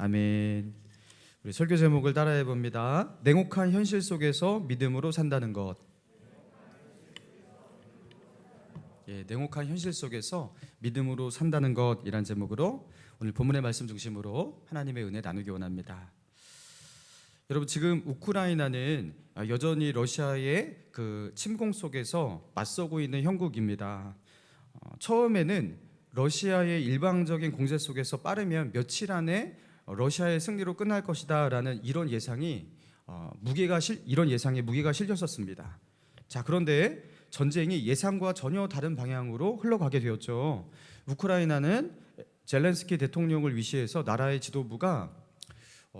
아멘. 우리 설교 제목을 따라해 봅니다. 냉혹한 현실 속에서 믿음으로 산다는 것. 냉혹한 현실 속에서 믿음으로 산다는 것이란 제목으로 오늘 본문의 말씀 중심으로 하나님의 은혜 나누기 원합니다. 여러분, 지금 우크라이나는 여전히 러시아의 그 침공 속에서 맞서고 있는 형국입니다. 처음에는 러시아의 일방적인 공세 속에서 빠르면 며칠 안에 러시아의 승리로 끝날 것이다 라는 이런 예상에 무게가 실렸었습니다. 자, 그런데 전쟁이 예상과 전혀 다른 방향으로 흘러가게 되었죠. 우크라이나는 젤렌스키 대통령을 위시해서 나라의 지도부가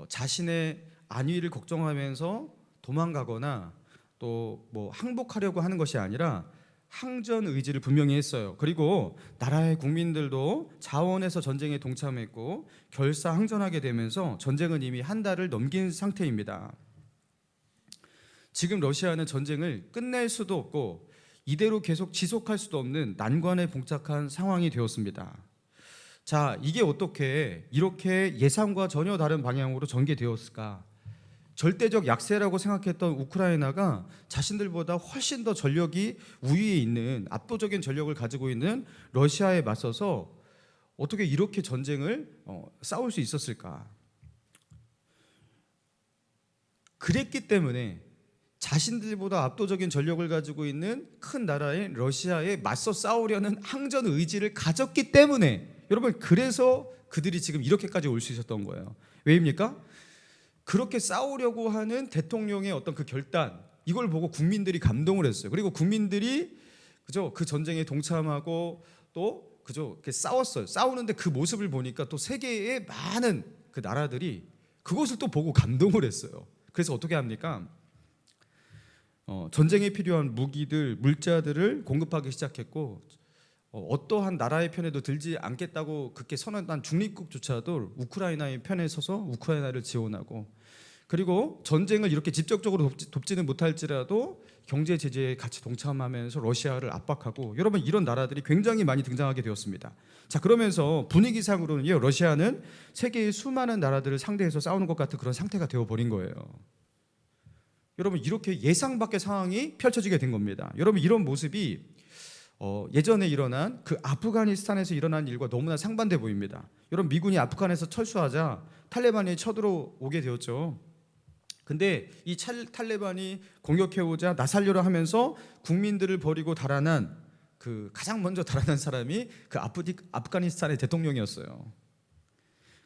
자신의 안위를 걱정하면서 도망가거나 또 항복하려고 하는 것이 아니라 항전 의지를 분명히 했어요. 그리고 나라의 국민들도 자원해서 전쟁에 동참했고 결사항전하게 되면서 전쟁은 이미 한 달을 넘긴 상태입니다. 지금 러시아는 전쟁을 끝낼 수도 없고 이대로 계속 지속할 수도 없는 난관에 봉착한 상황이 되었습니다. 자, 이게 어떻게 이렇게 예상과 전혀 다른 방향으로 전개되었을까? 절대적 약세라고 생각했던 우크라이나가 자신들보다 훨씬 더 전력이 우위에 있는 압도적인 전력을 가지고 있는 러시아에 맞서서 어떻게 이렇게 전쟁을 싸울 수 있었을까? 그랬기 때문에 자신들보다 압도적인 전력을 가지고 있는 큰 나라인 러시아에 맞서 싸우려는 항전 의지를 가졌기 때문에, 여러분, 그래서 그들이 지금 이렇게까지 올 수 있었던 거예요. 왜입니까? 그렇게 싸우려고 하는 대통령의 어떤 그 결단, 이걸 보고 국민들이 감동을 했어요. 그리고 국민들이 그 전쟁에 동참하고 또 이렇게 싸웠어요. 싸우는데 그 모습을 보니까 또 세계의 많은 그 나라들이 그것을 또 보고 감동을 했어요. 그래서 어떻게 합니까? 전쟁에 필요한 무기들, 물자들을 공급하기 시작했고, 어떠한 나라의 편에도 들지 않겠다고 그렇게 선언한 중립국조차도 우크라이나의 편에 서서 우크라이나를 지원하고, 그리고 전쟁을 이렇게 직접적으로 돕지는 못할지라도 경제 제재에 같이 동참하면서 러시아를 압박하고, 여러분, 이런 나라들이 굉장히 많이 등장하게 되었습니다. 자, 그러면서 분위기상으로는요, 러시아는 세계의 수많은 나라들을 상대해서 싸우는 것 같은 그런 상태가 되어버린 거예요. 여러분, 이렇게 예상 밖의 상황이 펼쳐지게 된 겁니다. 여러분, 이런 모습이 예전에 일어난 그 아프가니스탄에서 일어난 일과 너무나 상반돼 보입니다. 여러분, 미군이 아프간에서 철수하자 탈레반이 쳐들어오게 되었죠. 근데 이 탈레반이 공격해오자 나살려라 하면서 국민들을 버리고 달아난 가장 먼저 달아난 사람이 그 아프가니스탄의 대통령이었어요.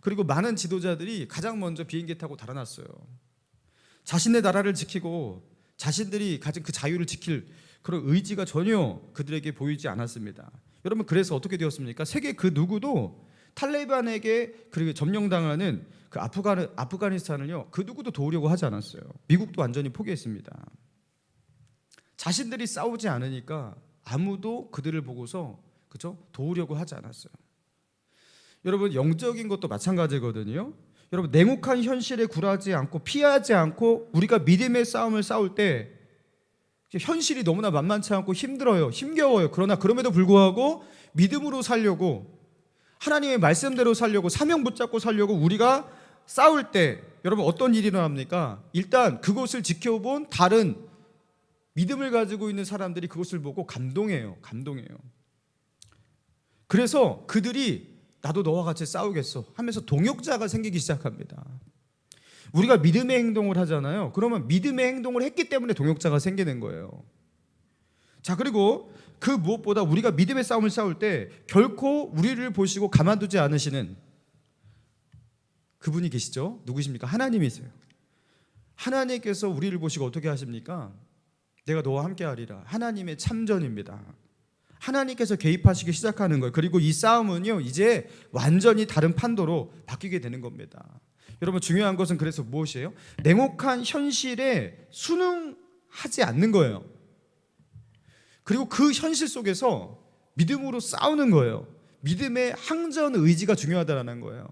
그리고 많은 지도자들이 가장 먼저 비행기 타고 달아났어요. 자신의 나라를 지키고 자신들이 가진 그 자유를 지킬 그런 의지가 전혀 그들에게 보이지 않았습니다. 여러분, 그래서 어떻게 되었습니까? 세계 그 누구도 탈레반에게 그리고 점령당하는 그 아프가니스탄을요, 그 누구도 도우려고 하지 않았어요. 미국도 완전히 포기했습니다. 자신들이 싸우지 않으니까 아무도 그들을 보고서 도우려고 하지 않았어요. 여러분, 영적인 것도 마찬가지거든요. 여러분, 냉혹한 현실에 굴하지 않고 피하지 않고 우리가 믿음의 싸움을 싸울 때 현실이 너무나 만만치 않고 힘들어요, 힘겨워요. 그러나 그럼에도 불구하고 믿음으로 살려고, 하나님의 말씀대로 살려고, 사명 붙잡고 살려고 우리가 싸울 때 여러분, 어떤 일이 일어납니까? 일단 그것을 지켜본 다른 믿음을 가지고 있는 사람들이 그것을 보고 감동해요. 그래서 그들이 나도 너와 같이 싸우겠어 하면서 동역자가 생기기 시작합니다. 우리가 믿음의 행동을 하잖아요. 그러면 믿음의 행동을 했기 때문에 동역자가 생기는 거예요. 자, 그리고 그 무엇보다 우리가 믿음의 싸움을 싸울 때 결코 우리를 보시고 가만두지 않으시는 그분이 계시죠. 누구십니까? 하나님이세요. 하나님께서 우리를 보시고 어떻게 하십니까? 내가 너와 함께 하리라. 하나님의 참전입니다. 하나님께서 개입하시기 시작하는 거예요. 그리고 이 싸움은요, 이제 완전히 다른 판도로 바뀌게 되는 겁니다. 여러분, 중요한 것은 그래서 무엇이에요? 냉혹한 현실에 순응하지 않는 거예요. 그리고 그 현실 속에서 믿음으로 싸우는 거예요. 믿음의 항전 의지가 중요하다는 거예요.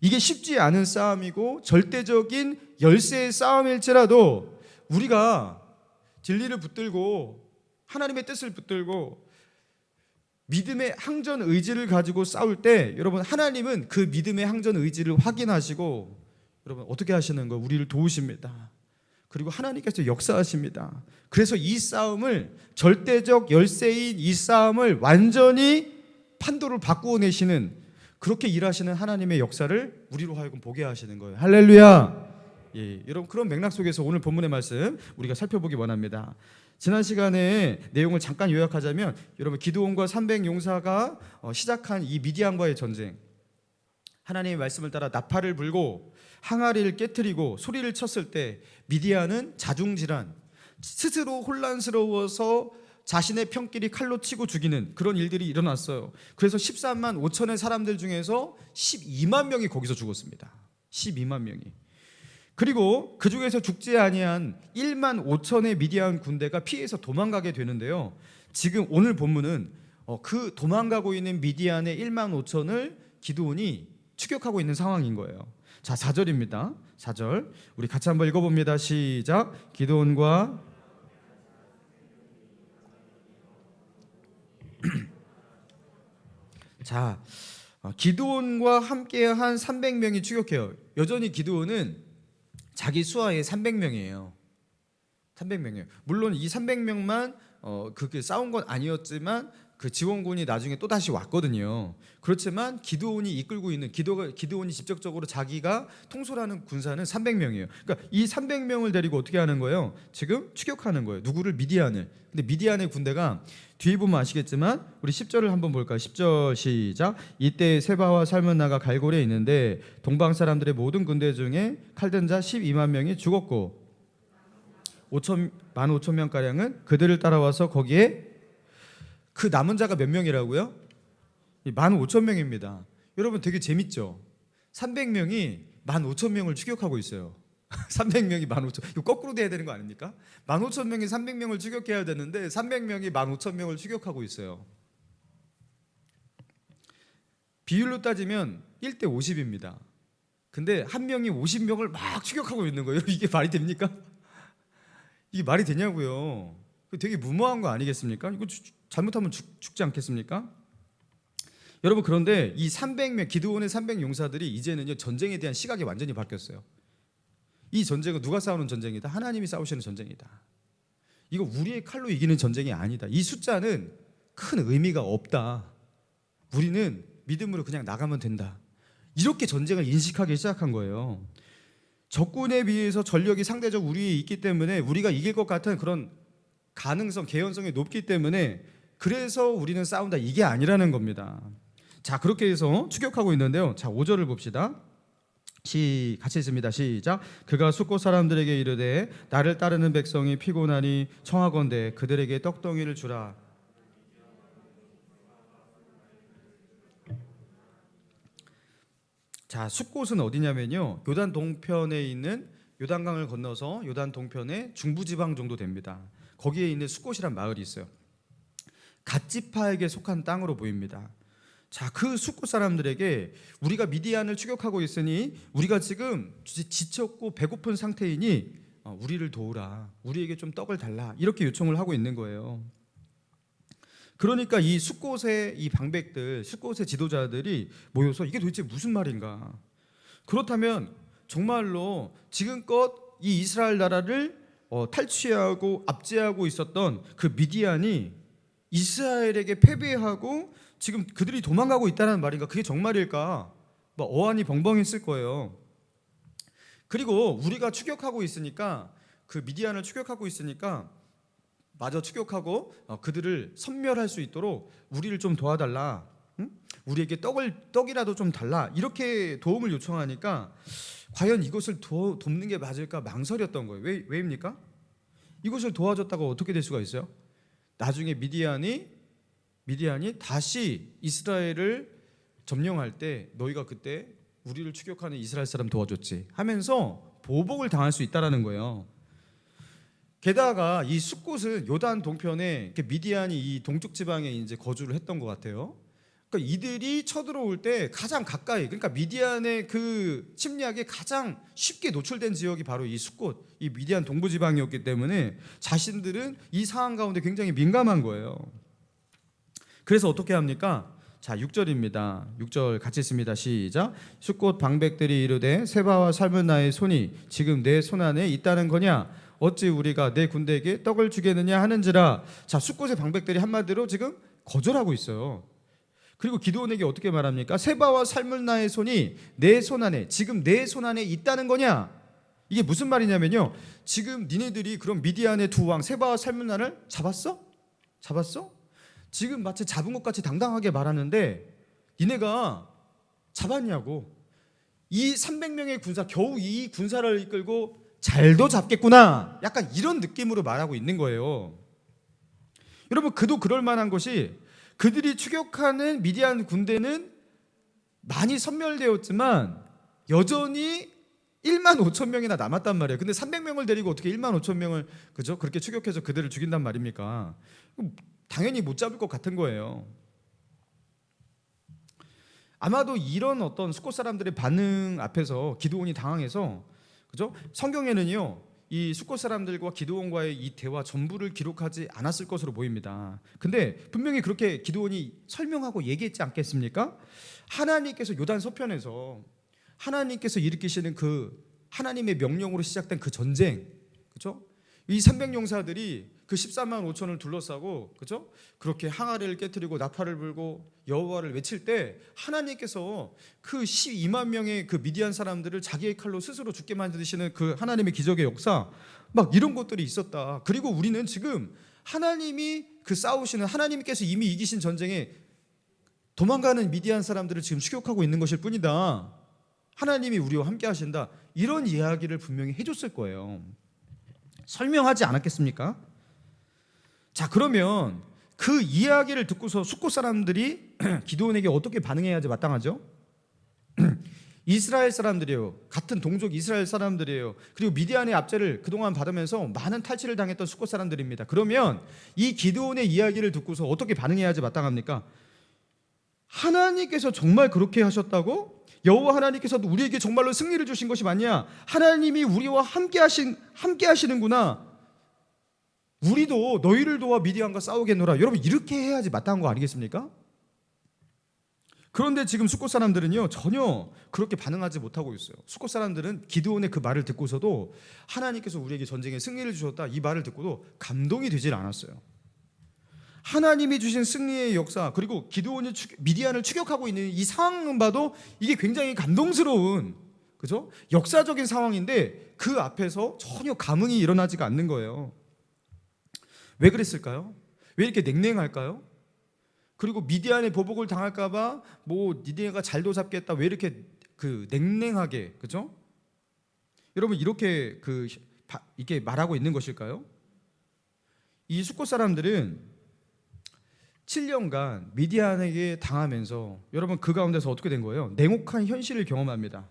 이게 쉽지 않은 싸움이고 절대적인 열세의 싸움일지라도 우리가 진리를 붙들고 하나님의 뜻을 붙들고 믿음의 항전 의지를 가지고 싸울 때 여러분 하나님은 그 믿음의 항전 의지를 확인하시고 여러분 어떻게 하시는 거예요? 우리를 도우십니다. 그리고 하나님께서 역사하십니다. 그래서 이 싸움을 절대적 열세인 이 싸움을 완전히 판도를 바꾸어 내시는 그렇게 일하시는 하나님의 역사를 우리로 하여금 보게 하시는 거예요. 할렐루야. 예, 여러분 그런 맥락 속에서 오늘 본문의 말씀 우리가 살펴보기 원합니다. 지난 시간에 내용을 잠깐 요약하자면 여러분 기드온과 300용사가 시작한 이 미디안과의 전쟁, 하나님의 말씀을 따라 나팔을 불고 항아리를 깨트리고 소리를 쳤을 때 미디안은 자중질환, 스스로 혼란스러워서 자신의 편끼리 칼로 치고 죽이는 그런 일들이 일어났어요. 그래서 13만 5천의 사람들 중에서 12만 명이 거기서 죽었습니다. 12만 명이. 그리고 그 중에서 죽지 아니한 1만 5천의 미디안 군대가 피해서 도망가게 되는데요. 지금 오늘 본문은 그 도망가고 있는 미디안의 1만 5천을 기드온이 추격하고 있는 상황인 거예요. 자, 4절입니다. 4절 우리 같이 한번 읽어봅니다. 시작. 기드온과 자, 기드온과 함께한 300명이 추격해요. 여전히 기드온은 자기 수하에 300명이에요. 300명이에요. 물론 이 300명만 그렇게 싸운 건 아니었지만 그 지원군이 나중에 또 다시 왔거든요. 그렇지만 기드온이 이끌고 있는 기드온이 직접적으로 자기가 통솔하는 군사는 300명이에요. 그러니까 이 300명을 데리고 어떻게 하는 거예요? 지금 추격하는 거예요. 누구를? 미디안을. 근데 미디안의 군대가 뒤에 보면 아시겠지만 우리 10절을 한번 볼까요? 10절 시작. 이때 세바와 살문나가 갈골에 있는데 동방 사람들의 모든 군대 중에 칼든 자 12만 명이 죽었고 15,000명가량은 그들을 따라와서 거기에 그 남은 자가 몇 명이라고요? 15,000명입니다. 여러분 되게 재밌죠? 300명이 15,000명을 추격하고 있어요. 300명이 15,000. 이거 거꾸로 돼야 되는 거 아닙니까? 15,000명이 300명을 추격해야 되는데 300명이 15,000명을 추격하고 있어요. 비율로 따지면 1대 50입니다. 근데 한 명이 50명을 막 추격하고 있는 거예요. 이게 말이 됩니까? 이게 말이 되냐고요. 되게 무모한 거 아니겠습니까? 이거 잘못하면 죽지 않겠습니까? 여러분 그런데 이 300명 기드온의 300용사들이 이제는요 전쟁에 대한 시각이 완전히 바뀌었어요. 이 전쟁은 누가 싸우는 전쟁이다? 하나님이 싸우시는 전쟁이다. 이거 우리의 칼로 이기는 전쟁이 아니다. 이 숫자는 큰 의미가 없다. 우리는 믿음으로 그냥 나가면 된다. 이렇게 전쟁을 인식하기 시작한 거예요. 적군에 비해서 전력이 상대적 우위에 있기 때문에 우리가 이길 것 같은 그런 가능성, 개연성이 높기 때문에 그래서 우리는 싸운다 이게 아니라는 겁니다. 자, 그렇게 해서 추격하고 있는데요. 자, 5절을 봅시다. 같이 있습니다. 시작. 그가 숫곳 사람들에게 이르되 나를 따르는 백성이 피곤하니 청하건대 그들에게 떡덩이를 주라. 자, 숫곳은 어디냐면요. 요단 동편에 있는 요단강을 건너서 요단 동편의 중부지방 정도 됩니다. 거기에 있는 숫곳이란 마을이 있어요. 갓지파에게 속한 땅으로 보입니다. 자, 그 숫곳 사람들에게 우리가 미디안을 추격하고 있으니 우리가 지금 지쳤고 배고픈 상태이니 우리를 도우라. 우리에게 좀 떡을 달라. 이렇게 요청을 하고 있는 거예요. 그러니까 이 숫곳의 이 방백들, 숫곳의 지도자들이 모여서 이게 도대체 무슨 말인가? 그렇다면 정말로 지금껏 이 이스라엘 나라를 탈취하고 압제하고 있었던 그 미디안이 이스라엘에게 패배하고 지금 그들이 도망가고 있다는 말인가? 그게 정말일까? 어안이 벙벙했을 거예요. 그리고 우리가 추격하고 있으니까 그 미디안을 추격하고 있으니까 마저 추격하고 그들을 섬멸할 수 있도록 우리를 좀 도와달라. 응? 우리에게 떡이라도 좀 달라. 이렇게 도움을 요청하니까 과연 이것을 돕는 게 맞을까 망설였던 거예요. 왜입니까? 이것을 도와줬다고 어떻게 될 수가 있어요? 나중에 미디안이 다시 이스라엘을 점령할 때 너희가 그때 우리를 추격하는 이스라엘 사람 도와줬지 하면서 보복을 당할 수 있다라는 거예요. 게다가 이 숫곳은 요단 동편에 미디안이 이 동쪽 지방에 이제 거주를 했던 것 같아요. 그러니까 이들이 쳐들어올 때 가장 가까이, 그러니까 미디안의 그 침략에 가장 쉽게 노출된 지역이 바로 이 숫곳, 이 미디안 동부 지방이었기 때문에 자신들은 이 상황 가운데 굉장히 민감한 거예요. 그래서 어떻게 합니까? 자, 6절입니다. 6절 같이 읽습니다. 시작. 숫꽃 방백들이 이르되 세바와 삶은 나의 손이 지금 내 손 안에 있다는 거냐? 어찌 우리가 내 군대에게 떡을 주겠느냐 하는지라. 자, 숫꽃의 방백들이 한마디로 지금 거절하고 있어요. 그리고 기드온에게 어떻게 말합니까? 세바와 삶은 나의 손이 내 손 안에, 지금 내 손 안에 있다는 거냐? 이게 무슨 말이냐면요, 지금 니네들이 그럼 미디안의 두 왕 세바와 삶은 나를 잡았어? 지금 마치 잡은 것 같이 당당하게 말하는데 니네가 잡았냐고. 이 300명의 군사, 겨우 이 군사를 이끌고 잘도 잡겠구나, 약간 이런 느낌으로 말하고 있는 거예요. 여러분, 그도 그럴 만한 것이 그들이 추격하는 미디안 군대는 많이 섬멸되었지만 여전히 1만 5천 명이나 남았단 말이에요. 근데 300명을 데리고 어떻게 1만 5천 명을 그죠? 그렇게 추격해서 그들을 죽인단 말입니까? 당연히 못 잡을 것 같은 거예요. 아마도 이런 어떤 숫곳 사람들의 반응 앞에서 기드온이 당황해서, 그죠? 성경에는요, 이 숫곳 사람들과 기드온과의 이 대화 전부를 기록하지 않았을 것으로 보입니다. 근데 분명히 그렇게 기드온이 설명하고 얘기했지 않겠습니까? 하나님께서 요단 서편에서 하나님께서 일으키시는 그 하나님의 명령으로 시작된 그 전쟁, 그죠? 이 300용사들이 그 14만 5천을 둘러싸고, 그죠? 그렇게 항아리를 깨뜨리고 나팔을 불고 여호와를 외칠 때 하나님께서 그 12만 명의 그 미디안 사람들을 자기의 칼로 스스로 죽게 만드시는 그 하나님의 기적의 역사, 막 이런 것들이 있었다. 그리고 우리는 지금 하나님이 그 싸우시는, 하나님께서 이미 이기신 전쟁에 도망가는 미디안 사람들을 지금 추격하고 있는 것일 뿐이다. 하나님이 우리와 함께 하신다. 이런 이야기를 분명히 해줬을 거예요. 설명하지 않았겠습니까? 자, 그러면 그 이야기를 듣고서 숫곳 사람들이 기드온에게 어떻게 반응해야지 마땅하죠? 이스라엘 사람들이에요. 같은 동족 이스라엘 사람들이에요. 그리고 미디안의 압제를 그동안 받으면서 많은 탈취를 당했던 숫곳 사람들입니다. 그러면 이 기드온의 이야기를 듣고서 어떻게 반응해야지 마땅합니까? 하나님께서 정말 그렇게 하셨다고? 여호와 하나님께서도 우리에게 정말로 승리를 주신 것이 맞냐? 하나님이 우리와 함께 하시는구나. 우리도 너희를 도와 미디안과 싸우겠노라. 여러분, 이렇게 해야지 마땅한 거 아니겠습니까? 그런데 지금 숫곳 사람들은요, 전혀 그렇게 반응하지 못하고 있어요. 숫곳 사람들은 기드온의 그 말을 듣고서도 하나님께서 우리에게 전쟁에 승리를 주셨다, 이 말을 듣고도 감동이 되질 않았어요. 하나님이 주신 승리의 역사, 그리고 기드온이 미디안을 추격하고 있는 이 상황만 봐도 이게 굉장히 감동스러운, 그죠? 역사적인 상황인데 그 앞에서 전혀 감흥이 일어나지가 않는 거예요. 왜 그랬을까요? 왜 이렇게 냉랭할까요? 그리고 미디안의 보복을 당할까봐 뭐 니네가 잘도 잡겠다, 왜 이렇게 그 냉랭하게, 그죠? 여러분, 이렇게 이게 말하고 있는 것일까요? 이 숫곳 사람들은 7년간 미디안에게 당하면서 여러분 그 가운데서 어떻게 된 거예요? 냉혹한 현실을 경험합니다.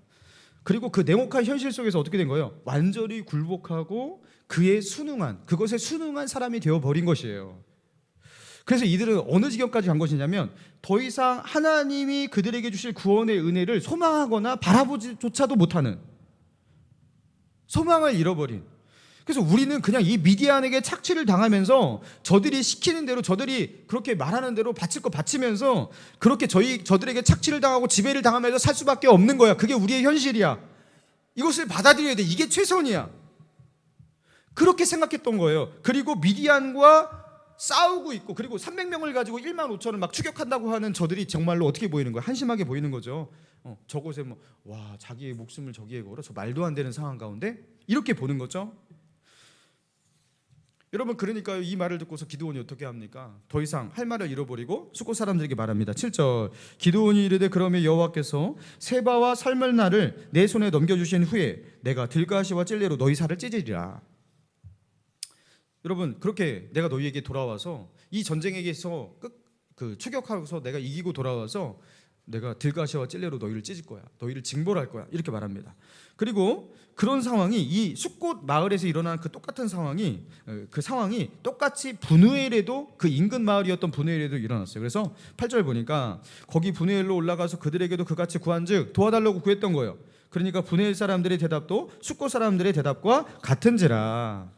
그리고 그 냉혹한 현실 속에서 어떻게 된 거예요? 완전히 굴복하고 그것에 순응한 사람이 되어버린 것이에요. 그래서 이들은 어느 지경까지 간 것이냐면 더 이상 하나님이 그들에게 주실 구원의 은혜를 소망하거나 바라보지조차도 못하는, 소망을 잃어버린. 그래서 우리는 그냥 이 미디안에게 착취를 당하면서 저들이 시키는 대로, 저들이 그렇게 말하는 대로 바칠 거 바치면서 그렇게 저들에게 착취를 당하고 지배를 당하면서 살 수밖에 없는 거야. 그게 우리의 현실이야. 이것을 받아들여야 돼. 이게 최선이야. 그렇게 생각했던 거예요. 그리고 미디안과 싸우고 있고, 그리고 300명을 가지고 1만 5천을 막 추격한다고 하는 저들이 정말로 어떻게 보이는 거예요? 한심하게 보이는 거죠. 저곳에 자기의 목숨을 저기에 걸어, 저 말도 안 되는 상황 가운데 이렇게 보는 거죠. 여러분, 그러니까 이 말을 듣고서 기드온이 어떻게 합니까? 더 이상 할 말을 잃어버리고 숫곳 사람들에게 말합니다. 7절, 기드온이 이르되 그러면 여호와께서 세바와 살멜나를 내 손에 넘겨주신 후에 내가 들가시와 찔레로 너희 살을 찢으리라. 여러분, 그렇게 내가 너희에게 돌아와서 이 전쟁에게서 추격하고서 내가 이기고 돌아와서 내가 들가시와 찔레로 너희를 찢을 거야, 너희를 징벌할 거야, 이렇게 말합니다. 그리고 그런 상황이, 이 숫곳 마을에서 일어난 그 똑같은 상황이, 그 상황이 똑같이 분우엘에도, 그 인근 마을이었던 분우엘에도 일어났어요. 그래서 8절 보니까 거기 분우엘로 올라가서 그들에게도 그같이 구한즉 도와달라고 구했던 거예요. 그러니까 분우엘 사람들의 대답도 숫곳 사람들의 대답과 같은지라.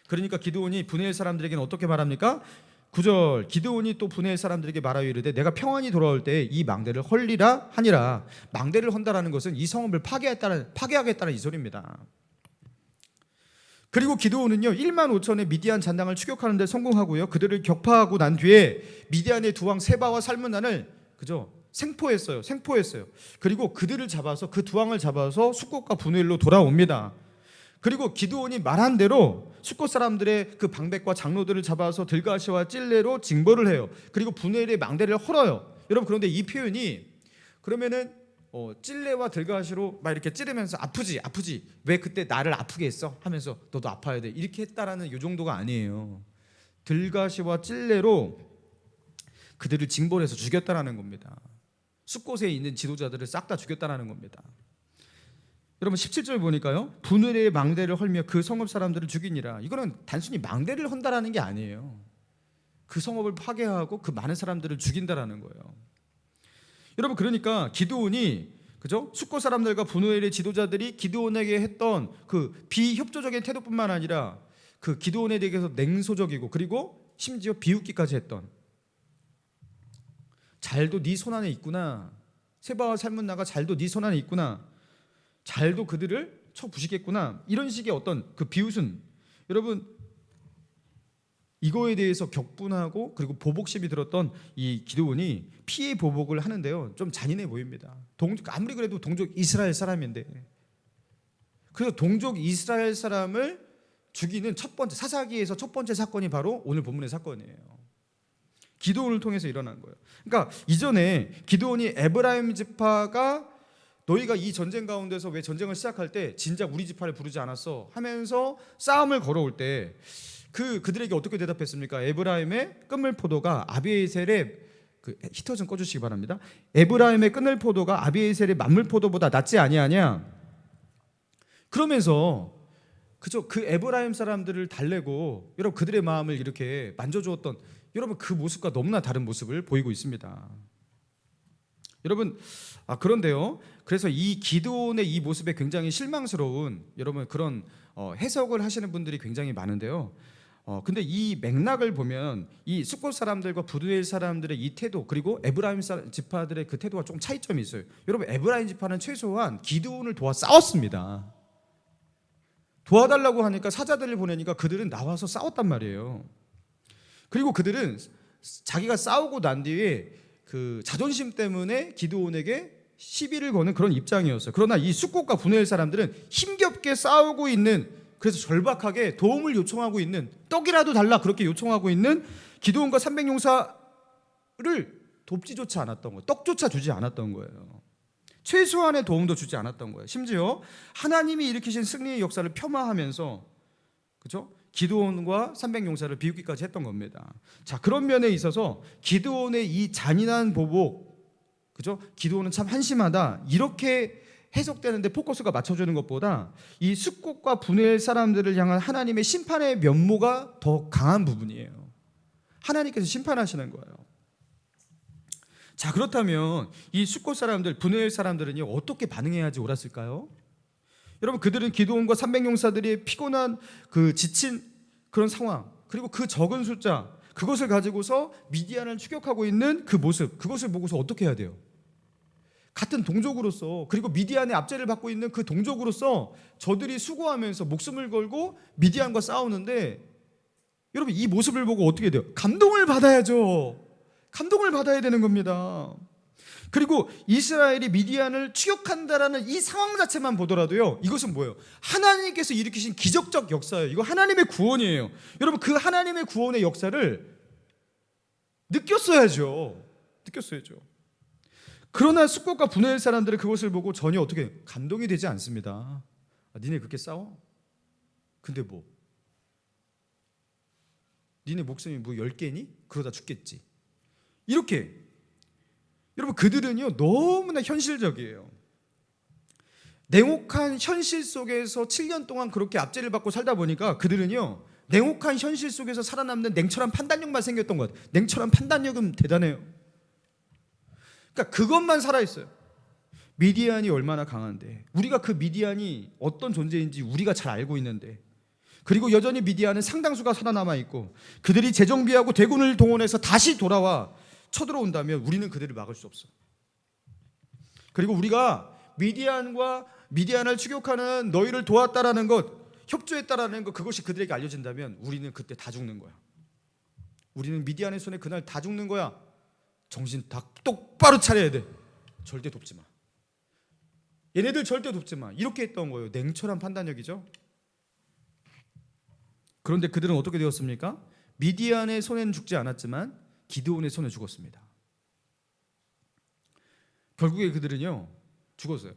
그러니까 기드온이 분우엘 사람들에게는 어떻게 말합니까? 9절 기드온이 또 분의 사람들에게 말하여 이르되 내가 평안히 돌아올 때 이 망대를 헐리라 하니라. 망대를 헌다라는 것은 이 성읍을 파괴하겠다는 이 소리입니다. 그리고 기드온은요 1만 5천의 미디안 잔당을 추격하는 데 성공하고요, 그들을 격파하고 난 뒤에 미디안의 두 왕 세바와 살문난을 생포했어요. 그리고 그들을 잡아서, 그 두 왕을 잡아서 숫곳과 분회일로 돌아옵니다. 그리고 기드온이 말한 대로 숫곳 사람들의 그 방백과 장로들을 잡아서 들가시와 찔레로 징벌을 해요. 그리고 분회일의 망대를 헐어요. 여러분, 그런데 이 표현이 그러면은 찔레와 들가시로 막 이렇게 찌르면서 아프지 왜 그때 나를 아프게 했어 하면서 너도 아파야 돼 이렇게 했다라는 이 정도가 아니에요. 들가시와 찔레로 그들을 징벌해서 죽였다라는 겁니다. 숫곳에 있는 지도자들을 싹 다 죽였다라는 겁니다. 여러분 17절 보니까요, 분회의 망대를 헐며 그 성읍 사람들을 죽이니라. 이거는 단순히 망대를 헌다라는 게 아니에요. 그 성읍을 파괴하고 그 많은 사람들을 죽인다라는 거예요. 여러분, 그러니까 기드온이 숫곳 사람들과 분회의 지도자들이 기드온에게 했던 그 비협조적인 태도뿐만 아니라 그 기드온에 대해서 냉소적이고 그리고 심지어 비웃기까지 했던, 잘도 네 손 안에 있구나, 세바와 살문나가 잘도 네 손 안에 있구나, 잘도 그들을 쳐 부시겠구나, 이런 식의 어떤 그 비웃음, 여러분 이거에 대해서 격분하고 그리고 보복심이 들었던 이 기드온이 피해 보복을 하는데요, 좀 잔인해 보입니다. 아무리 그래도 동족 이스라엘 사람인데, 그래서 동족 이스라엘 사람을 죽이는 첫 번째, 사사기에서 첫 번째 사건이 바로 오늘 본문의 사건이에요. 기드온을 통해서 일어난 거예요. 그러니까 이전에 기드온이 에브라임 지파가 너희가 이 전쟁 가운데서 왜 전쟁을 시작할 때 진작 우리 지파를 부르지 않았어 하면서 싸움을 걸어올 때 그들에게 어떻게 대답했습니까? 에브라임의 끝물포도가 아비에셀의 히터 좀 꺼주시기 바랍니다. 에브라임의 끝물포도가 아비에셀의 만물포도보다 낫지 아니하냐? 그러면서 그 에브라임 사람들을 달래고 여러분 그들의 마음을 이렇게 만져주었던 여러분 그 모습과 너무나 다른 모습을 보이고 있습니다. 여러분, 그런데요, 그래서 이 기드온의 이 모습에 굉장히 실망스러운 여러분 그런 해석을 하시는 분들이 굉장히 많은데요. 근데 이 맥락을 보면 이 숫곳 사람들과 부두엘 사람들의 이 태도, 그리고 에브라임 지파들의 그 태도가 좀 차이점이 있어요. 여러분, 에브라임 지파는 최소한 기드온을 도와 싸웠습니다. 도와달라고 하니까 사자들을 보내니까 그들은 나와서 싸웠단 말이에요. 그리고 그들은 자기가 싸우고 난 뒤에 그 자존심 때문에 기드온에게 시비를 거는 그런 입장이었어요. 그러나 이 숫곳과 분회엘 사람들은 힘겹게 싸우고 있는, 그래서 절박하게 도움을 요청하고 있는, 떡이라도 달라 그렇게 요청하고 있는 기드온과 300용사를 돕지조차 않았던 거예요. 떡조차 주지 않았던 거예요. 최소한의 도움도 주지 않았던 거예요. 심지어 하나님이 일으키신 승리의 역사를 폄하하면서 기드온과 300용사를 비웃기까지 했던 겁니다. 자, 그런 면에 있어서 기드온의 이 잔인한 보복, 기드온은 참 한심하다, 이렇게 해석되는데 포커스가 맞춰주는 것보다 이 숫곳과 분회엘 사람들을 향한 하나님의 심판의 면모가 더 강한 부분이에요. 하나님께서 심판하시는 거예요. 자, 그렇다면 이 숫곳 사람들, 분회엘 사람들은 어떻게 반응해야지 옳았을까요? 여러분, 그들은 기드온과 300용사들이 피곤한 지친 그런 상황, 그리고 그 적은 숫자, 그것을 가지고서 미디안을 추격하고 있는 그 모습, 그것을 보고서 어떻게 해야 돼요? 같은 동족으로서, 그리고 미디안의 압제를 받고 있는 그 동족으로서 저들이 수고하면서 목숨을 걸고 미디안과 싸우는데, 여러분 이 모습을 보고 어떻게 돼요? 감동을 받아야죠. 감동을 받아야 되는 겁니다. 그리고 이스라엘이 미디안을 추격한다라는 이 상황 자체만 보더라도요, 이것은 뭐예요? 하나님께서 일으키신 기적적 역사예요. 이거 하나님의 구원이에요. 여러분, 그 하나님의 구원의 역사를 느꼈어야죠. 그러나 숫곳과 분회엘 사람들은 그것을 보고 전혀 어떻게 감동이 되지 않습니다. 니네 그렇게 싸워? 근데 니네 목숨이 10개니? 그러다 죽겠지. 이렇게. 여러분, 그들은요 너무나 현실적이에요. 냉혹한 현실 속에서 7년 동안 그렇게 압제를 받고 살다 보니까 그들은요 냉혹한 현실 속에서 살아남는 냉철한 판단력만 생겼던 것 같아요. 냉철한 판단력은 대단해요. 그러니까 그것만 살아있어요. 미디안이 얼마나 강한데, 우리가 그 미디안이 어떤 존재인지 우리가 잘 알고 있는데, 그리고 여전히 미디안은 상당수가 살아남아 있고 그들이 재정비하고 대군을 동원해서 다시 돌아와 쳐들어온다면 우리는 그들을 막을 수 없어. 그리고 우리가 미디안을 추격하는 너희를 도왔다라는 것, 협조했다라는 것, 그것이 그들에게 알려진다면 우리는 그때 다 죽는 거야. 우리는 미디안의 손에 그날 다 죽는 거야. 정신 다 똑바로 차려야 돼. 절대 돕지 마. 얘네들 절대 돕지 마. 이렇게 했던 거예요. 냉철한 판단력이죠. 그런데 그들은 어떻게 되었습니까? 미디안의 손에는 죽지 않았지만 기드온의 손에 죽었습니다. 결국에 그들은요 죽었어요.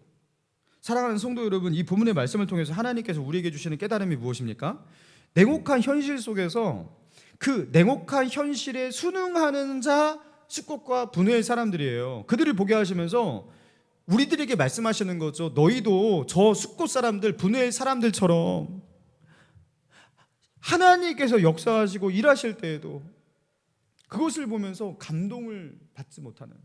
사랑하는 성도 여러분, 이 본문의 말씀을 통해서 하나님께서 우리에게 주시는 깨달음이 무엇입니까? 냉혹한 현실 속에서 그 냉혹한 현실에 순응하는 자, 숙곳과 분노의 사람들이에요. 그들을 보게 하시면서 우리들에게 말씀하시는 거죠. 너희도 저 숙곳 사람들, 분노의 사람들처럼 하나님께서 역사하시고 일하실 때에도 그것을 보면서 감동을 받지 못하는,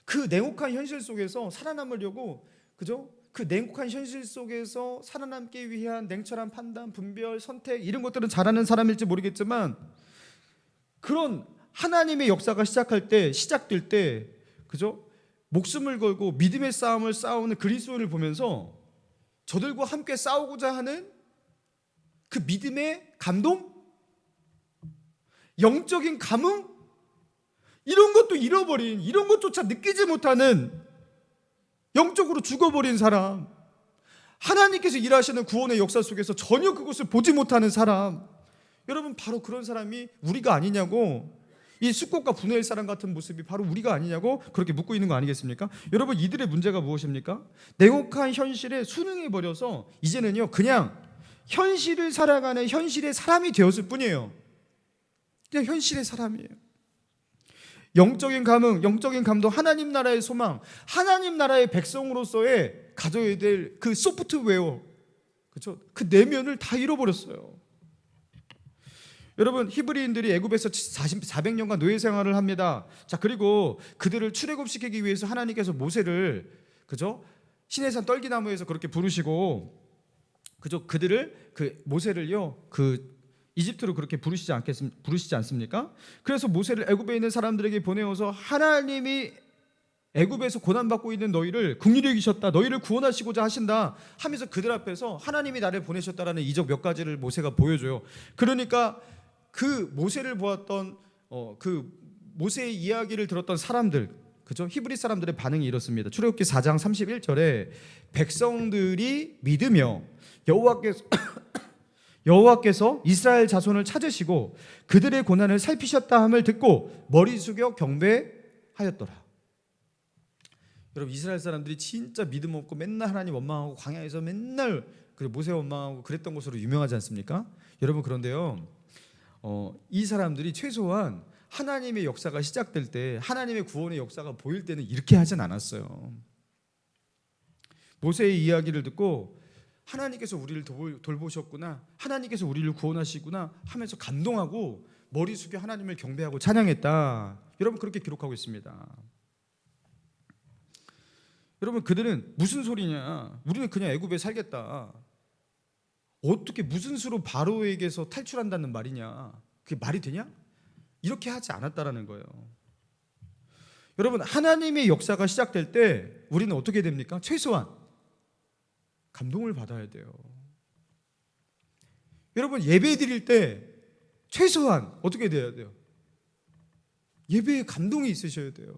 그 냉혹한 현실 속에서 살아남으려고, 그죠? 그 냉혹한 현실 속에서 살아남기 위한 냉철한 판단, 분별, 선택, 이런 것들은 잘하는 사람일지 모르겠지만 그런 하나님의 역사가 시작될 때, 그죠? 목숨을 걸고 믿음의 싸움을 싸우는 그리스도인을 보면서 저들과 함께 싸우고자 하는 그 믿음의 감동, 영적인 감흥, 이런 것도 잃어버린, 이런 것조차 느끼지 못하는, 영적으로 죽어버린 사람, 하나님께서 일하시는 구원의 역사 속에서 전혀 그것을 보지 못하는 사람, 여러분 바로 그런 사람이 우리가 아니냐고, 이 숙곳과 분노의 사람 같은 모습이 바로 우리가 아니냐고 그렇게 묻고 있는 거 아니겠습니까? 여러분, 이들의 문제가 무엇입니까? 냉혹한 현실에 순응해버려서 이제는요 그냥 현실을 살아가는 현실의 사람이 되었을 뿐이에요. 그냥 현실의 사람이에요. 영적인 감흥, 영적인 감동, 하나님 나라의 소망, 하나님 나라의 백성으로서의 가져야 될 그 소프트웨어, 그렇죠? 그 내면을 다 잃어버렸어요. 여러분, 히브리인들이 애굽에서 400년간 노예 생활을 합니다. 자, 그리고 그들을 출애굽시키기 위해서 하나님께서 모세를, 그죠? 시내산 떨기나무에서 그렇게 부르시고, 그죠? 그들을, 그 모세를요 그 이집트로 그렇게 부르시지 않습니까? 그래서 모세를 애굽에 있는 사람들에게 보내어서 하나님이 애굽에서 고난받고 있는 너희를 긍휼히 여기셨다, 너희를 구원하시고자 하신다 하면서 그들 앞에서 하나님이 나를 보내셨다라는 이적 몇 가지를 모세가 보여줘요. 그러니까 그 모세를 보았던 그 모세의 이야기를 들었던 사람들, 그죠? 히브리 사람들의 반응이 이렇습니다. 출애굽기 4장 31절에 백성들이 믿으며 여호와께서 이스라엘 자손을 찾으시고 그들의 고난을 살피셨다 함을 듣고 머리 숙여 경배하였더라. 여러분, 이스라엘 사람들이 진짜 믿음 없고 맨날 하나님 원망하고 광야에서 맨날 모세 원망하고 그랬던 것으로 유명하지 않습니까? 여러분, 그런데요 이 사람들이 최소한 하나님의 역사가 시작될 때, 하나님의 구원의 역사가 보일 때는 이렇게 하진 않았어요. 모세의 이야기를 듣고 하나님께서 우리를 돌보셨구나, 하나님께서 우리를 구원하시구나 하면서 감동하고 머리 숙여 하나님을 경배하고 찬양했다. 여러분, 그렇게 기록하고 있습니다. 여러분, 그들은 무슨 소리냐, 우리는 그냥 애굽에 살겠다, 어떻게 무슨 수로 바로에게서 탈출한다는 말이냐, 그게 말이 되냐? 이렇게 하지 않았다라는 거예요. 여러분, 하나님의 역사가 시작될 때 우리는 어떻게 됩니까? 최소한 감동을 받아야 돼요. 여러분, 예배 드릴 때 최소한 어떻게 돼야 돼요? 예배에 감동이 있으셔야 돼요.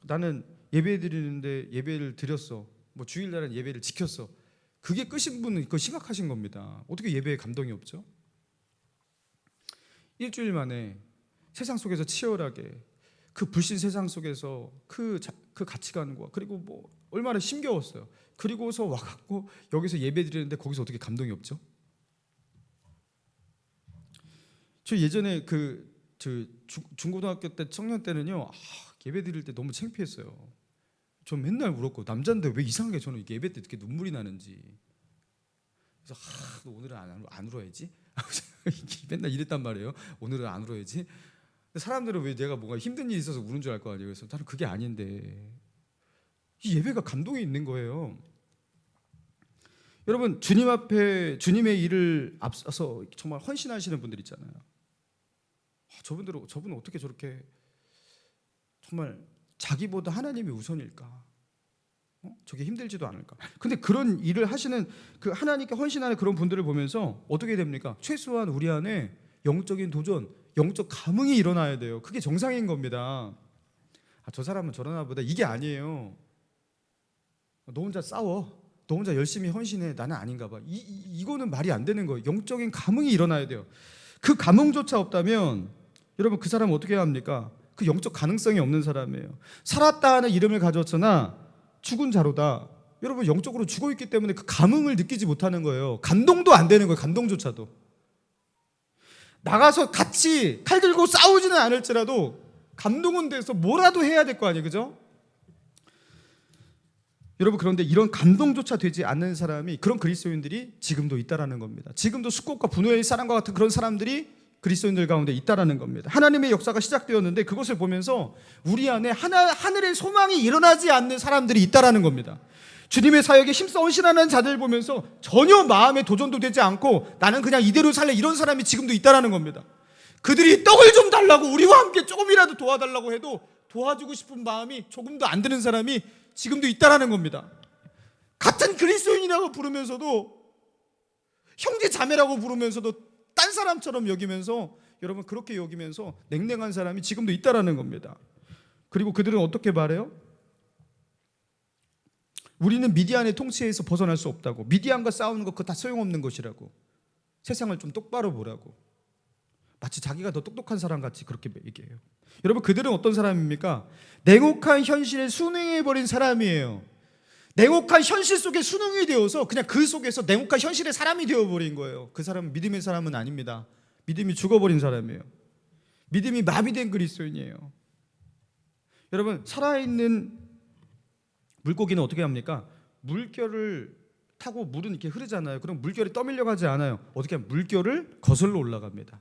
나는 예배 드리는데 예배를 드렸어, 뭐 주일날은 예배를 지켰어, 그게 끝인 분은 그거 심각하신 겁니다. 어떻게 예배에 감동이 없죠? 일주일 만에 세상 속에서 치열하게 그 불신 세상 속에서 그 가치관과, 그리고 뭐 얼마나 힘겨웠어요. 그리고서 와갖고 여기서 예배 드리는데 거기서 어떻게 감동이 없죠? 저 예전에 중고등학교 때 청년 때는요 예배 드릴 때 너무 창피했어요. 저 맨날 울었고, 남자인데 왜 이상하게 저는 예배 때 이렇게 눈물이 나는지. 그래서 너 오늘은 안 울어야지. 맨날 이랬단 말이에요. 오늘은 안 울어야지. 사람들은 왜 내가 뭔가 힘든 일이 있어서 우는 줄 알 거 아니에요. 그래서 나는 그게 아닌데 이 예배가 감동이 있는 거예요. 여러분 주님 앞에 주님의 일을 앞서서 정말 헌신하시는 분들 있잖아요. 저분은 어떻게 저렇게 정말 자기보다 하나님이 우선일까? 저게 힘들지도 않을까? 근데 그런 일을 하시는 그 하나님께 헌신하는 그런 분들을 보면서 어떻게 됩니까? 최소한 우리 안에 영적인 도전, 영적 감흥이 일어나야 돼요. 그게 정상인 겁니다. 저 사람은 저러나 보다, 이게 아니에요. 너 혼자 싸워, 너 혼자 열심히 헌신해, 나는 아닌가 봐. 이거는 말이 안 되는 거예요. 영적인 감흥이 일어나야 돼요. 그 감흥조차 없다면 여러분 그 사람은 어떻게 해야 합니까? 그 영적 가능성이 없는 사람이에요. 살았다 하는 이름을 가졌으나 죽은 자로다. 여러분 영적으로 죽어있기 때문에 그 감흥을 느끼지 못하는 거예요. 감동도 안 되는 거예요. 감동조차도. 나가서 같이 칼 들고 싸우지는 않을지라도 감동은 돼서 뭐라도 해야 될 거 아니에요. 그죠? 여러분 그런데 이런 감동조차 되지 않는 사람이, 그런 그리스도인들이 지금도 있다라는 겁니다. 지금도 숙곡과 분노의 사랑과 같은 그런 사람들이 그리스도인들 가운데 있다라는 겁니다. 하나님의 역사가 시작되었는데 그것을 보면서 우리 안에 하늘의 소망이 일어나지 않는 사람들이 있다라는 겁니다. 주님의 사역에 힘써 헌신하는 자들 보면서 전혀 마음에 도전도 되지 않고 나는 그냥 이대로 살래, 이런 사람이 지금도 있다라는 겁니다. 그들이 떡을 좀 달라고, 우리와 함께 조금이라도 도와달라고 해도 도와주고 싶은 마음이 조금도 안 드는 사람이 지금도 있다라는 겁니다. 같은 그리스도인이라고 부르면서도, 형제 자매라고 부르면서도 딴 사람처럼 여기면서, 여러분 그렇게 여기면서 냉랭한 사람이 지금도 있다라는 겁니다. 그리고 그들은 어떻게 말해요? 우리는 미디안의 통치에서 벗어날 수 없다고, 미디안과 싸우는 거 그거 다 소용없는 것이라고, 세상을 좀 똑바로 보라고, 마치 자기가 더 똑똑한 사람 같이 그렇게 얘기해요. 여러분 그들은 어떤 사람입니까? 냉혹한 현실에 순응해버린 사람이에요. 냉혹한 현실 속에 순응이 되어서 그냥 그 속에서 냉혹한 현실의 사람이 되어버린 거예요. 그 사람은 믿음의 사람은 아닙니다. 믿음이 죽어버린 사람이에요. 믿음이 마비된 그리스도인이에요. 여러분 살아있는 물고기는 어떻게 합니까? 물결을 타고 물은 이렇게 흐르잖아요. 그럼 물결이 떠밀려 가지 않아요. 어떻게 하면 물결을 거슬러 올라갑니다.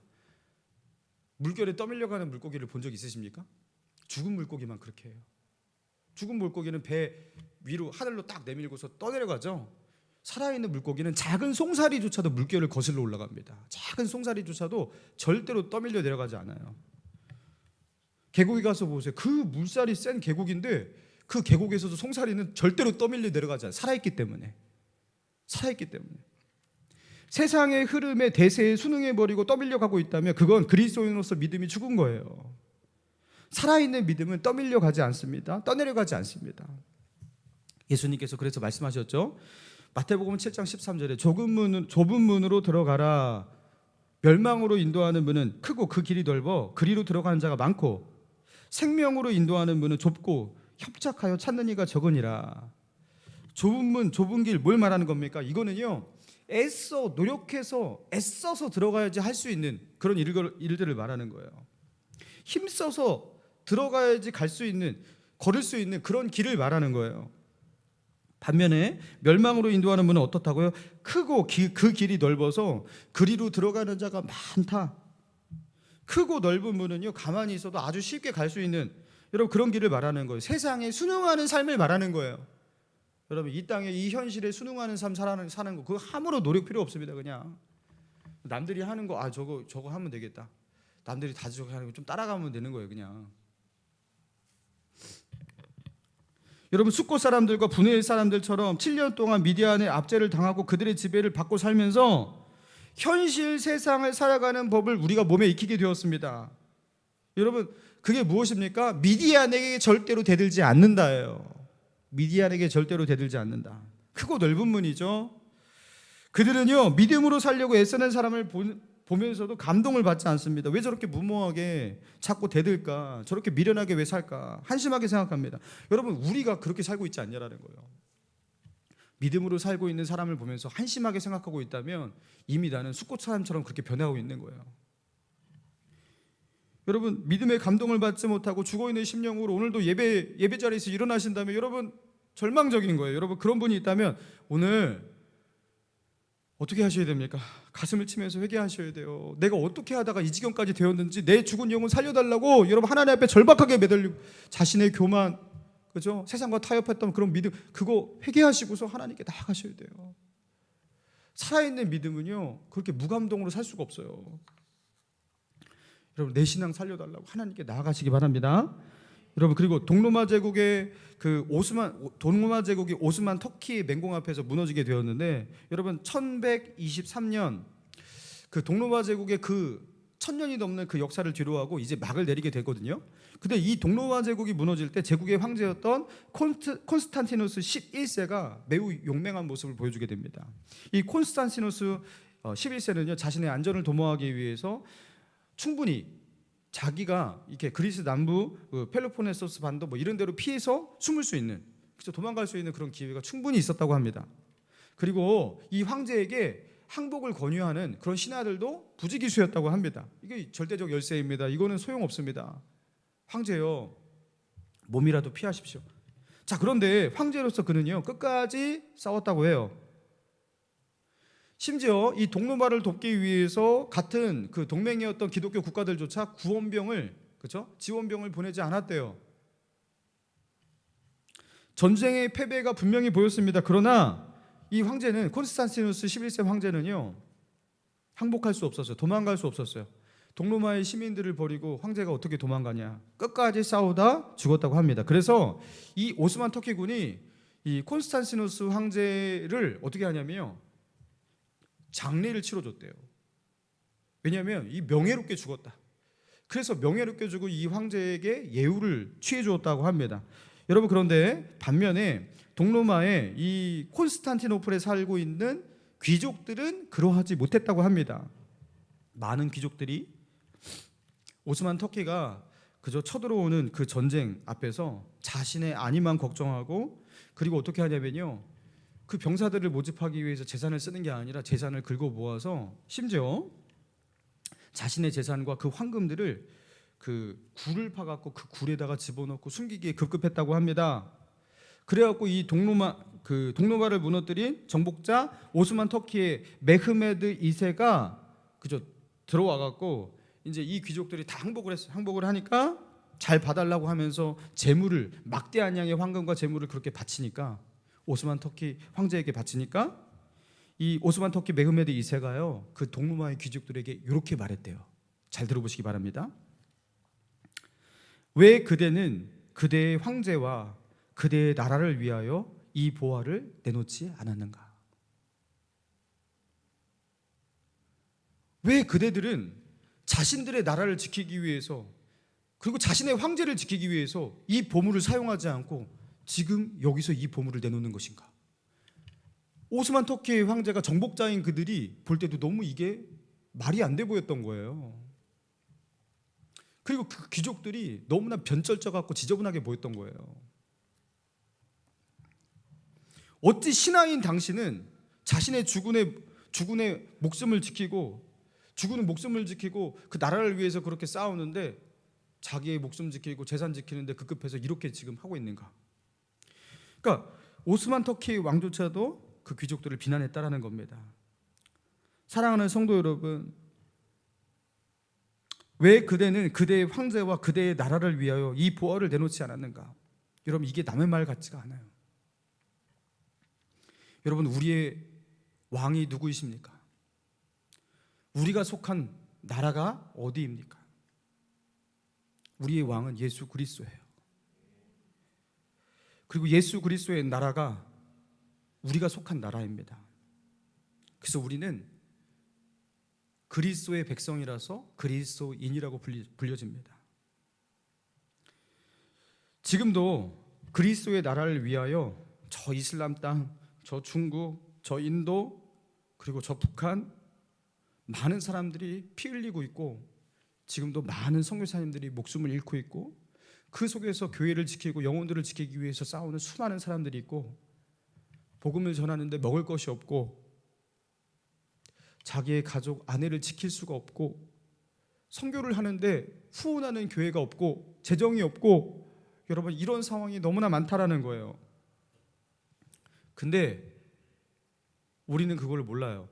물결에 떠밀려가는 물고기를 본 적 있으십니까? 죽은 물고기만 그렇게 해요. 죽은 물고기는 배 위로 하늘로 딱 내밀고서 떠내려가죠. 살아있는 물고기는 작은 송사리조차도 물결을 거슬러 올라갑니다. 작은 송사리조차도 절대로 떠밀려 내려가지 않아요. 계곡에 가서 보세요. 그 물살이 센 계곡인데 그 계곡에서도 송사리는 절대로 떠밀려 내려가지 않아요. 살아있기 때문에. 세상의 흐름에 대세에 순응해버리고 떠밀려가고 있다면 그건 그리스도인으로서 믿음이 죽은 거예요. 살아있는 믿음은 떠밀려가지 않습니다. 떠내려가지 않습니다. 예수님께서 그래서 말씀하셨죠. 마태복음 7장 13절에 좁은 문으로 들어가라. 멸망으로 인도하는 문은 크고 그 길이 넓어 그리로 들어가는 자가 많고 생명으로 인도하는 문은 좁고 협착하여 찾는 이가 적으니라. 좁은 문, 좁은 길, 뭘 말하는 겁니까? 이거는요, 애써서 들어가야지 할 수 있는 그런 일들을 말하는 거예요. 힘써서 들어가야지 걸을 수 있는 그런 길을 말하는 거예요. 반면에 멸망으로 인도하는 문은 어떻다고요? 크고 그 길이 넓어서 그리로 들어가는 자가 많다. 크고 넓은 문은요, 가만히 있어도 아주 쉽게 갈 수 있는, 여러분 그런 길을 말하는 거예요. 세상에 순응하는 삶을 말하는 거예요. 여러분 이 땅에 이 현실에 순응하는 삶 사는 거, 그거 아무런 노력 필요 없습니다. 그냥 남들이 하는 거, 저거 하면 되겠다. 남들이 다 저거 하는 거 좀 따라가면 되는 거예요. 그냥. 여러분 숫곳 사람들과 분해의 사람들처럼 7년 동안 미디안의 압제를 당하고 그들의 지배를 받고 살면서 현실 세상을 살아가는 법을 우리가 몸에 익히게 되었습니다. 여러분 그게 무엇입니까? 미디안에게 절대로 대들지 않는다예요. 미디안에게 절대로 대들지 않는다. 크고 넓은 문이죠. 그들은요, 믿음으로 살려고 애쓰는 사람을 보면서도 감동을 받지 않습니다. 왜 저렇게 무모하게 자꾸 대들까? 저렇게 미련하게 왜 살까? 한심하게 생각합니다. 여러분 우리가 그렇게 살고 있지 않냐라는 거예요. 믿음으로 살고 있는 사람을 보면서 한심하게 생각하고 있다면 이미 나는 숫꽃 사람처럼 그렇게 변하고 있는 거예요. 여러분 믿음의 감동을 받지 못하고 죽어있는 심령으로 오늘도 예배 자리에서 일어나신다면 여러분 절망적인 거예요. 여러분 그런 분이 있다면 오늘 어떻게 하셔야 됩니까? 가슴을 치면서 회개하셔야 돼요. 내가 어떻게 하다가 이 지경까지 되었는지, 내 죽은 영혼 살려달라고 여러분 하나님 앞에 절박하게 매달리고 자신의 교만, 그죠? 세상과 타협했던 그런 믿음, 그거 회개하시고서 하나님께 나아가셔야 돼요. 살아있는 믿음은요 그렇게 무감동으로 살 수가 없어요. 여러분 내 신앙 살려달라고 하나님께 나아가시기 바랍니다. 여러분 그리고 동로마 제국이 오스만 터키 맹공 앞에서 무너지게 되었는데, 여러분 1123년 그 동로마 제국의 그 1000년이 넘는 그 역사를 뒤로하고 이제 막을 내리게 되거든요. 근데 이 동로마 제국이 무너질 때 제국의 황제였던 콘스탄티누스 11세가 매우 용맹한 모습을 보여주게 됩니다. 이 콘스탄티누스 11세는요 자신의 안전을 도모하기 위해서 충분히 자기가 이렇게 그리스 남부 펠로폰네소스 반도 뭐 이런 데로 피해서 숨을 수 있는, 그래서 도망갈 수 있는 그런 기회가 충분히 있었다고 합니다. 그리고 이 황제에게 항복을 권유하는 그런 신하들도 부지기수였다고 합니다. 이게 절대적 열세입니다. 이거는 소용없습니다. 황제요, 몸이라도 피하십시오. 자, 그런데 황제로서 그는요 끝까지 싸웠다고 해요. 심지어 이 동로마를 돕기 위해서 같은 그 동맹이었던 기독교 국가들조차 구원병을, 그렇죠? 지원병을 보내지 않았대요. 전쟁의 패배가 분명히 보였습니다. 그러나 이 황제는, 콘스탄티누스 11세 황제는요 항복할 수 없었어요. 도망갈 수 없었어요. 동로마의 시민들을 버리고 황제가 어떻게 도망가냐, 끝까지 싸우다 죽었다고 합니다. 그래서 이 오스만 터키군이 이 콘스탄티누스 황제를 어떻게 하냐면요 장례를 치러줬대요. 왜냐하면 이 명예롭게 죽었다. 그래서 명예롭게 죽은 이 황제에게 예우를 취해 주었다고 합니다. 여러분 그런데 반면에 동로마의 이 콘스탄티노플에 살고 있는 귀족들은 그러하지 못했다고 합니다. 많은 귀족들이 오스만 터키가 그저 쳐들어오는 그 전쟁 앞에서 자신의 안위만 걱정하고, 그리고 어떻게 하냐면요 그 병사들을 모집하기 위해서 재산을 쓰는 게 아니라 재산을 긁어 모아서 심지어 자신의 재산과 그 황금들을 그 굴을 파갖고 그 굴에다가 집어넣고 숨기기에 급급했다고 합니다. 그래갖고 이 동로마를 무너뜨린 정복자 오스만 터키의 메흐메드 2세가 그저 들어와갖고 이제 이 귀족들이 다 항복을 하니까 잘 봐달라고 하면서 재물을, 막대한 양의 황금과 재물을 그렇게 바치니까, 오스만 터키 황제에게 바치니까 이 오스만 터키 메흐메드 2세가요 그 동로마의 귀족들에게 이렇게 말했대요. 잘 들어보시기 바랍니다. 왜 그대는 그대의 황제와 그대의 나라를 위하여 이 보화를 내놓지 않았는가? 왜 그대들은 자신들의 나라를 지키기 위해서, 그리고 자신의 황제를 지키기 위해서 이 보물을 사용하지 않고 지금 여기서 이 보물을 내놓는 것인가? 오스만 터키의 황제가 정복자인 그들이 볼 때도 너무 이게 말이 안 돼 보였던 거예요. 그리고 그 귀족들이 너무나 변절져 갖고 지저분하게 보였던 거예요. 어찌 신하인 당신은 자신의 주군의 목숨을 지키고, 죽은 목숨을 지키고 그 나라를 위해서 그렇게 싸우는데 자기의 목숨 지키고 재산 지키는데 급급해서 이렇게 지금 하고 있는가? 그러니까 오스만 터키 왕조차도 그 귀족들을 비난했다라는 겁니다. 사랑하는 성도 여러분, 왜 그대는 그대의 황제와 그대의 나라를 위하여 이 보화를 내놓지 않았는가? 여러분 이게 남의 말 같지가 않아요. 여러분 우리의 왕이 누구이십니까? 우리가 속한 나라가 어디입니까? 우리의 왕은 예수 그리스도예요. 그리고 예수 그리스도의 나라가 우리가 속한 나라입니다. 그래서 우리는 그리스도의 백성이라서 그리스도인이라고 불려집니다. 지금도 그리스도의 나라를 위하여 저 이슬람 땅, 저 중국, 저 인도, 그리고 저 북한 많은 사람들이 피 흘리고 있고, 지금도 많은 선교사님들이 목숨을 잃고 있고, 그 속에서 교회를 지키고 영혼들을 지키기 위해서 싸우는 수많은 사람들이 있고, 복음을 전하는데 먹을 것이 없고, 자기의 가족, 아내를 지킬 수가 없고, 선교를 하는데 후원하는 교회가 없고, 재정이 없고, 여러분 이런 상황이 너무나 많다라는 거예요. 근데 우리는 그걸 몰라요.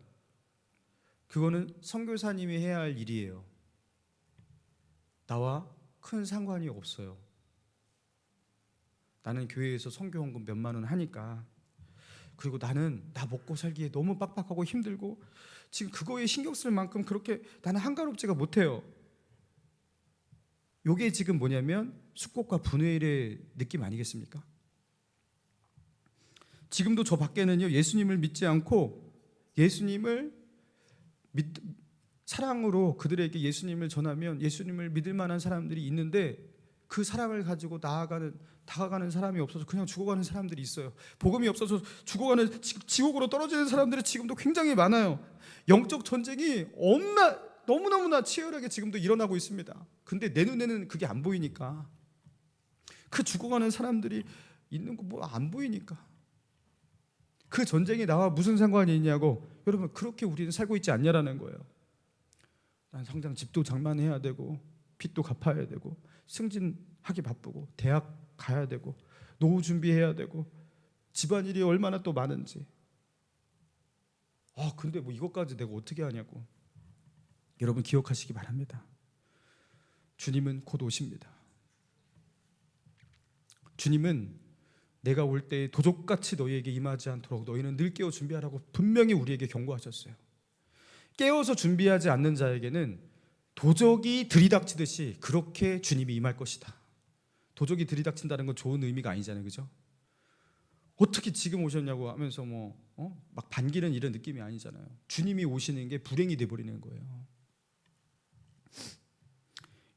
그거는 선교사님이 해야 할 일이에요. 나와 큰 상관이 없어요. 나는 교회에서 선교 헌금 몇만 원 하니까. 그리고 나는 나 먹고 살기에 너무 빡빡하고 힘들고 지금 그거에 신경 쓸 만큼 그렇게 나는 한가롭지가 못해요. 요게 지금 뭐냐면 숙곡과 분해일의 느낌 아니겠습니까? 지금도 저 밖에는요, 예수님을 믿지 않고 예수님을 사랑으로 그들에게 예수님을 전하면 예수님을 믿을 만한 사람들이 있는데 그 사랑을 가지고 다가가는 사람이 없어서 그냥 죽어가는 사람들이 있어요. 복음이 없어서 죽어가는, 지옥으로 떨어지는 사람들이 지금도 굉장히 많아요. 영적 전쟁이 너무너무나 치열하게 지금도 일어나고 있습니다. 근데 내 눈에는 그게 안 보이니까, 그 죽어가는 사람들이 있는 거 뭐 안 보이니까 그 전쟁이 나와 무슨 상관이 있냐고. 여러분, 그렇게 우리는 살고 있지 않냐라는 거예요. 난 당장 집도 장만해야 되고 빚도 갚아야 되고 승진하기 바쁘고 대학 가야 되고 노후 준비해야 되고 집안일이 얼마나 또 많은지. 근데 뭐 이것까지 내가 어떻게 하냐고. 여러분, 기억하시기 바랍니다. 주님은 곧 오십니다. 주님은 내가 올 때 도적같이 너희에게 임하지 않도록 너희는 늘 깨어 준비하라고 분명히 우리에게 경고하셨어요. 깨어서 준비하지 않는 자에게는 도적이 들이닥치듯이 그렇게 주님이 임할 것이다. 도적이 들이닥친다는 건 좋은 의미가 아니잖아요, 그죠? 어떻게 지금 오셨냐고 하면서 막 반기는 이런 느낌이 아니잖아요. 주님이 오시는 게 불행이 돼버리는 거예요.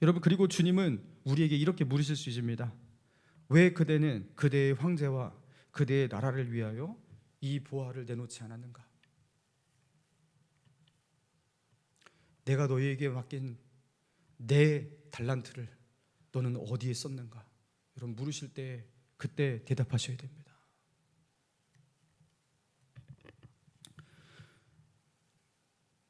여러분, 그리고 주님은 우리에게 이렇게 물으실 수 있습니다. 왜 그대는 그대의 황제와 그대의 나라를 위하여 이 보화를 내놓지 않았는가? 내가 너희에게 맡긴 내 달란트를 너는 어디에 썼는가? 여러분, 물으실 때 그때 대답하셔야 됩니다.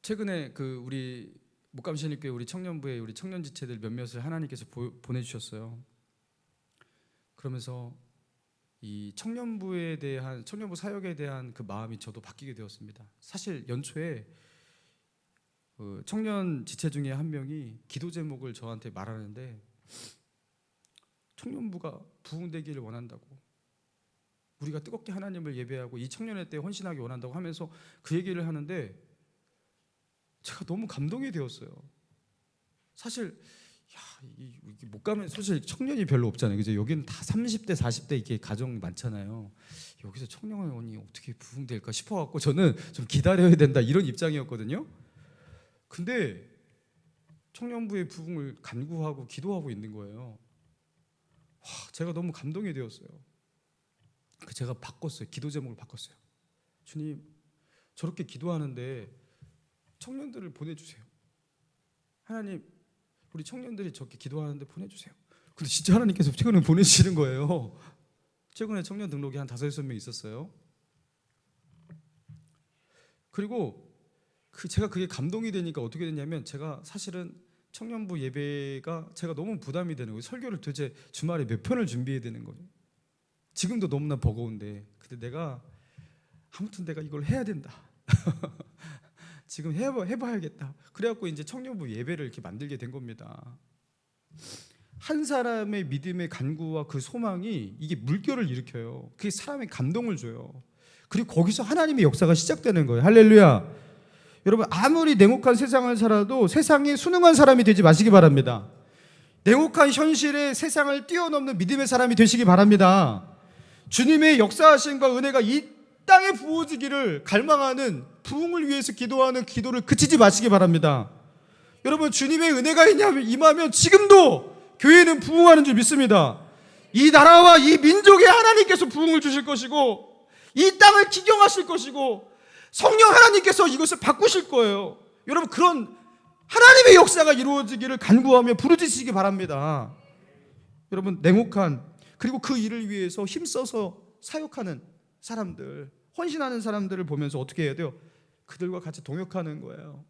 최근에 우리 목감신일교회 우리 청년부에 우리 청년지체들 몇몇을 하나님께서 보내주셨어요. 그러면서 이 청년부에 대한, 청년부 사역에 대한 그 마음이 저도 바뀌게 되었습니다. 사실 연초에 청년 지체 중에 한 명이 기도 제목을 저한테 말하는데, 청년부가 부흥되기를 원한다고, 우리가 뜨겁게 하나님을 예배하고 이 청년의 때 헌신하기 원한다고 하면서 그 얘기를 하는데 제가 너무 감동이 되었어요. 사실 못 가면 사실 청년이 별로 없잖아요, 그죠? 여기는 다 30대 40대 이렇게 가정 많잖아요. 여기서 청년원이 어떻게 부흥될까 싶어갖고 저는 좀 기다려야 된다 이런 입장이었거든요. 근데 청년부의 부흥을 간구하고 기도하고 있는 거예요. 제가 너무 감동이 되었어요. 제가 바꿨어요. 기도 제목을 바꿨어요. 주님, 저렇게 기도하는데 청년들을 보내주세요. 하나님, 우리 청년들이 저렇게 기도하는데 보내주세요. 근데 진짜 하나님께서 최근에 보내주시는 거예요. 최근에 청년 등록이 한 5-6명 있었어요. 그리고 제가 그게 감동이 되니까 어떻게 됐냐면, 제가 사실은 청년부 예배가 제가 너무 부담이 되는 거예요. 설교를 도대체 주말에 몇 편을 준비해야 되는 거예요. 지금도 너무나 버거운데, 근데 아무튼 내가 이걸 해야 된다. 지금 해봐야겠다. 그래갖고 이제 청년부 예배를 이렇게 만들게 된 겁니다. 한 사람의 믿음의 간구와 그 소망이 이게 물결을 일으켜요. 그게 사람의 감동을 줘요. 그리고 거기서 하나님의 역사가 시작되는 거예요. 할렐루야. 여러분, 아무리 냉혹한 세상을 살아도 세상에 순응한 사람이 되지 마시기 바랍니다. 냉혹한 현실에 세상을 뛰어넘는 믿음의 사람이 되시기 바랍니다. 주님의 역사하심과 은혜가 이 땅에 부어지기를 갈망하는, 부흥을 위해서 기도하는 기도를 그치지 마시기 바랍니다. 여러분, 주님의 은혜가 임하면 지금도 교회는 부흥하는 줄 믿습니다. 이 나라와 이 민족에 하나님께서 부흥을 주실 것이고, 이 땅을 기경하실 것이고, 성령 하나님께서 이것을 바꾸실 거예요. 여러분, 그런 하나님의 역사가 이루어지기를 간구하며 부르짖으시기 바랍니다. 여러분, 냉혹한, 그리고 그 일을 위해서 힘써서 사역하는 사람들, 헌신하는 사람들을 보면서 어떻게 해야 돼요? 그들과 같이 동역하는 거예요.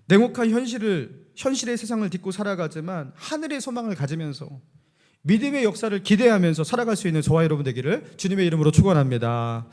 냉혹한 현실의 세상을 딛고 살아가지만 하늘의 소망을 가지면서 믿음의 역사를 기대하면서 살아갈 수 있는 저와 여러분 되기를 주님의 이름으로 축원합니다.